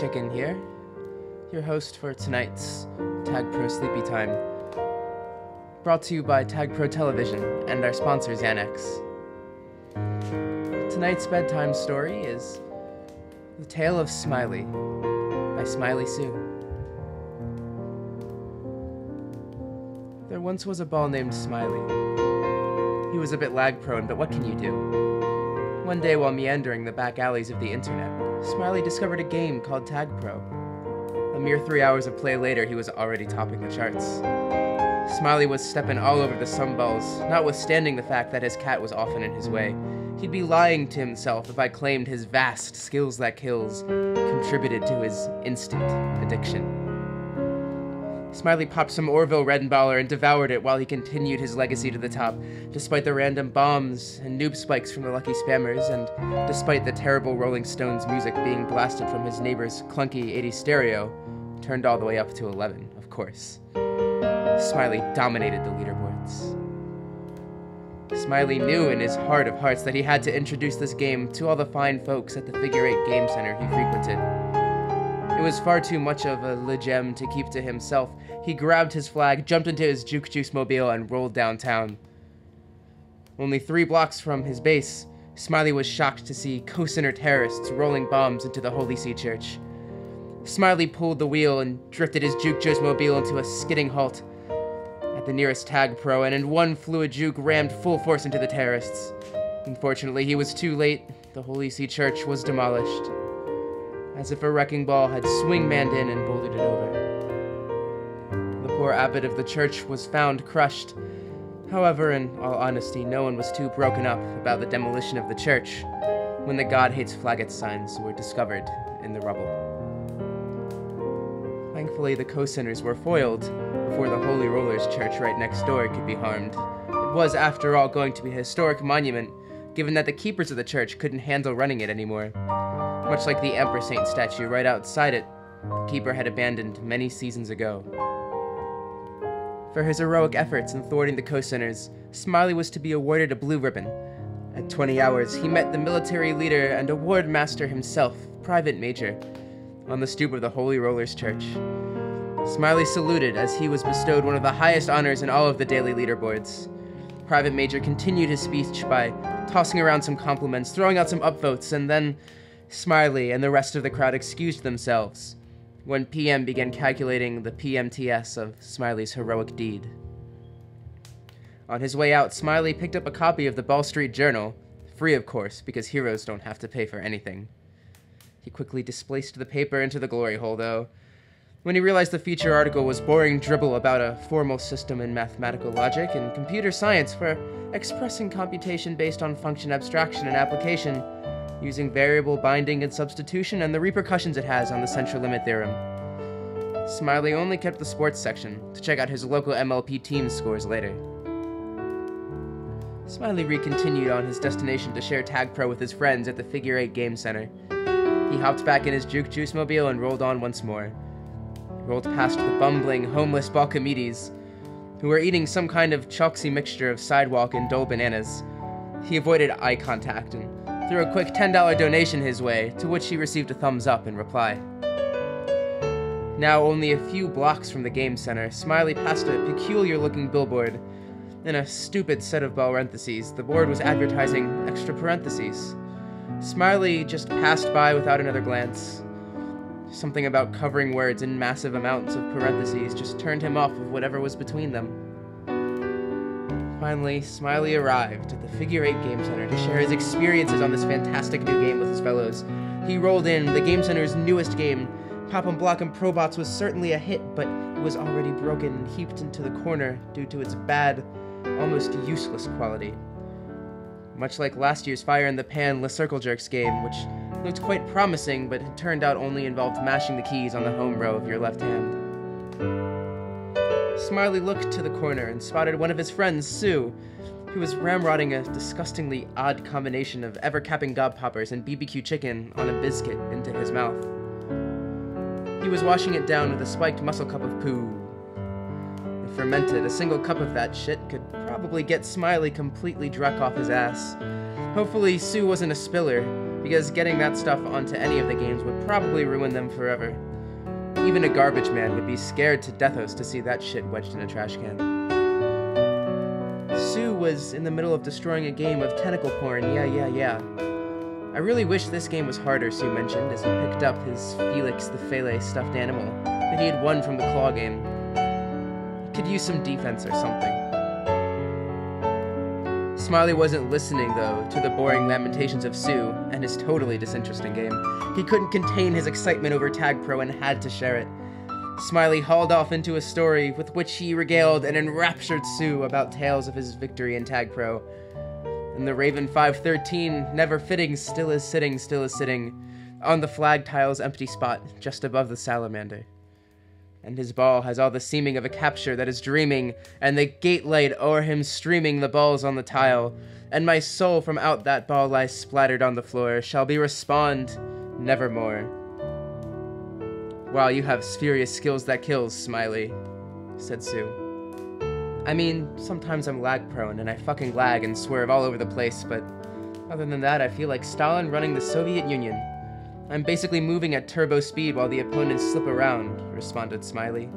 BBQchicken here, your host for tonight's TagPro Sleepytime, brought to you by TagPro Television and our sponsor Xanax. Tonight's bedtime story is The Tale of Smiley by Smiley Sue. There once was a ball named Smiley. He was a bit lag-prone, but what can you do? One day while meandering the back alleys of the internet, Smiley discovered a game called TagPro. A mere 3 hours of play later, he was already topping the charts. Smiley was stepping all over the sunballs, notwithstanding the fact that his cat was often in his way. He'd be lying to himself if I claimed his vast skills that kills contributed to his instant addiction. Smiley popped some Orville Redenballer and devoured it while he continued his legacy to the top, despite the random bombs and noob spikes from the lucky spammers, and despite the terrible Rolling Stones music being blasted from his neighbor's clunky 80s stereo, turned all the way up to 11, of course. Smiley dominated the leaderboards. Smiley knew in his heart of hearts that he had to introduce this game to all the fine folks at the Figure 8 Game Center he frequented. It was far too much of a legem to keep to himself. He grabbed his flag, jumped into his juke juice mobile, and rolled downtown. Only 3 blocks from his base, Smiley was shocked to see co-center terrorists rolling bombs into the Holy See Church. Smiley pulled the wheel and drifted his juke juice mobile into a skidding halt at the nearest TagPro, and in one fluid juke rammed full force into the terrorists. Unfortunately, he was too late. The Holy See Church was demolished, as if a wrecking ball had swing-manned in and bouldered it over. The poor abbot of the church was found crushed. However, in all honesty, no one was too broken up about the demolition of the church when the God Hates Faggots signs were discovered in the rubble. Thankfully, the co-sinners were foiled before the Holy Rollers Church right next door could be harmed. It was, after all, going to be a historic monument, given that the keepers of the church couldn't handle running it anymore. Much like the Emperor Saint statue right outside it, the keeper had abandoned many seasons ago. For his heroic efforts in thwarting the co-sinners, Smiley was to be awarded a blue ribbon. At 20 hours, he met the military leader and award master himself, Private Major, on the stoop of the Holy Rollers Church. Smiley saluted as he was bestowed one of the highest honors in all of the daily leaderboards. Private Major continued his speech by tossing around some compliments, throwing out some upvotes, and then Smiley and the rest of the crowd excused themselves when PM began calculating the PMTS of Smiley's heroic deed. On his way out, Smiley picked up a copy of the Ball Street Journal, free of course, because heroes don't have to pay for anything. He quickly displaced the paper into the glory hole, though, when he realized the feature article was boring dribble about a formal system in mathematical logic and computer science for expressing computation based on function abstraction and application, using variable binding and substitution, and the repercussions it has on the central limit theorem. Smiley only kept the sports section to check out his local MLP team's scores later. Smiley continued on his destination to share TagPro with his friends at the Figure 8 Game Center. He hopped back in his juke juice mobile and rolled on once more. He rolled past the bumbling, homeless Balcomedes, who were eating some kind of chalksy mixture of sidewalk and Dole bananas. He avoided eye contact and threw a quick $10 donation his way, to which he received a thumbs up in reply. Now only a few blocks from the game center, Smiley passed a peculiar-looking billboard. In a stupid set of parentheses, the board was advertising extra parentheses. Smiley just passed by without another glance. Something about covering words in massive amounts of parentheses just turned him off of whatever was between them. Finally, Smiley arrived at the Figure 8 Game Center to share his experiences on this fantastic new game with his fellows. He rolled in the Game Center's newest game. Pop-'em Block-'em Probots was certainly a hit, but it was already broken and heaped into the corner due to its bad, almost useless quality. Much like last year's Fire in the Pan Le Circle Jerks game, which looked quite promising, but it turned out only involved mashing the keys on the home row of your left hand. Smiley looked to the corner and spotted one of his friends, Sue, who was ramrodding a disgustingly odd combination of ever-capping gob poppers and BBQchicken on a biscuit into his mouth. He was washing it down with a spiked muscle cup of poo. If fermented, a single cup of that shit could probably get Smiley completely drunk off his ass. Hopefully, Sue wasn't a spiller, because getting that stuff onto any of the games would probably ruin them forever. Even a garbage man would be scared to deathos to see that shit wedged in a trash can. Sue was in the middle of destroying a game of tentacle porn, yeah. I really wish this game was harder, Sue mentioned as he picked up his Felix the Fele stuffed animal that he had won from the claw game. He could use some defense or something. Smiley wasn't listening, though, to the boring lamentations of Sue and his totally disinteresting game. He couldn't contain his excitement over TagPro and had to share it. Smiley hauled off into a story with which he regaled and enraptured Sue about tales of his victory in TagPro. And the Raven 513, never fitting, still is sitting, on the flag tile's empty spot, just above the salamander. And his ball has all the seeming of a capture that is dreaming, and the gate light o'er him streaming the balls on the tile, and my soul from out that ball lies splattered on the floor, shall be respond, nevermore. Wow, you have spurious skills that kills, Smiley, said Sue. I mean, sometimes I'm lag prone, and I fucking lag and swerve all over the place, but other than that, I feel like Stalin running the Soviet Union. I'm basically moving at turbo speed while the opponents slip around, responded Smiley.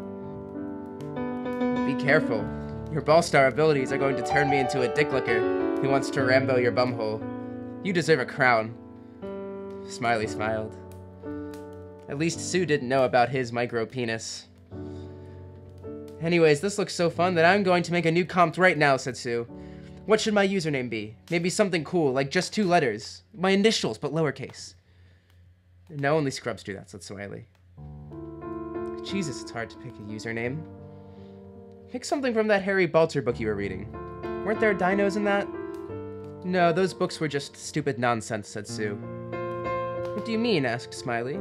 Be careful. Your ball-star abilities are going to turn me into a dick-licker who wants to Rambo your bumhole. You deserve a crown. Smiley smiled. At least Sue didn't know about his micro-penis. Anyways, this looks so fun that I'm going to make a new comp right now, said Sue. What should my username be? Maybe something cool, like just 2 letters. My initials, but lowercase. No, only scrubs do that, said Smiley. Jesus, it's hard to pick a username. Pick something from that Harry Balter book you were reading. Weren't there dinos in that? No, those books were just stupid nonsense, said Sue. What do you mean? Asked Smiley.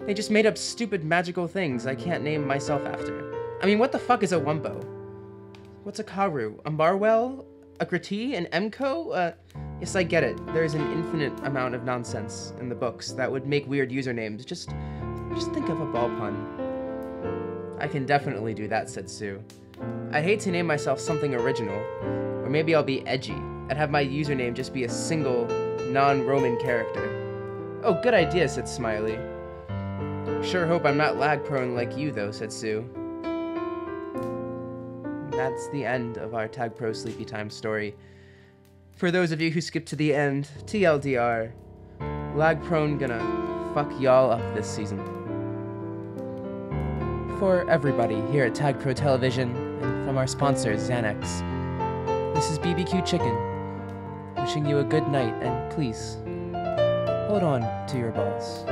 They just made up stupid magical things I can't name myself after. I mean, what the fuck is a Wumbo? What's a Karu? A Marwell? A Gratee? An Emco? Yes, I get it. There's an infinite amount of nonsense in the books that would make weird usernames. Just think of a ball pun. I can definitely do that, said Sue. I'd hate to name myself something original. Or maybe I'll be edgy. I'd have my username just be a single, non-Roman character. Oh, good idea, said Smiley. Sure hope I'm not lag-prone like you, though, said Sue. That's the end of our TagPro Sleepytime story. For those of you who skipped to the end, TLDR, lag-prone gonna fuck y'all up this season. For everybody here at TagPro Television, and from our sponsors, Xanax, this is BBQchicken, wishing you a good night, and please, hold on to your balls.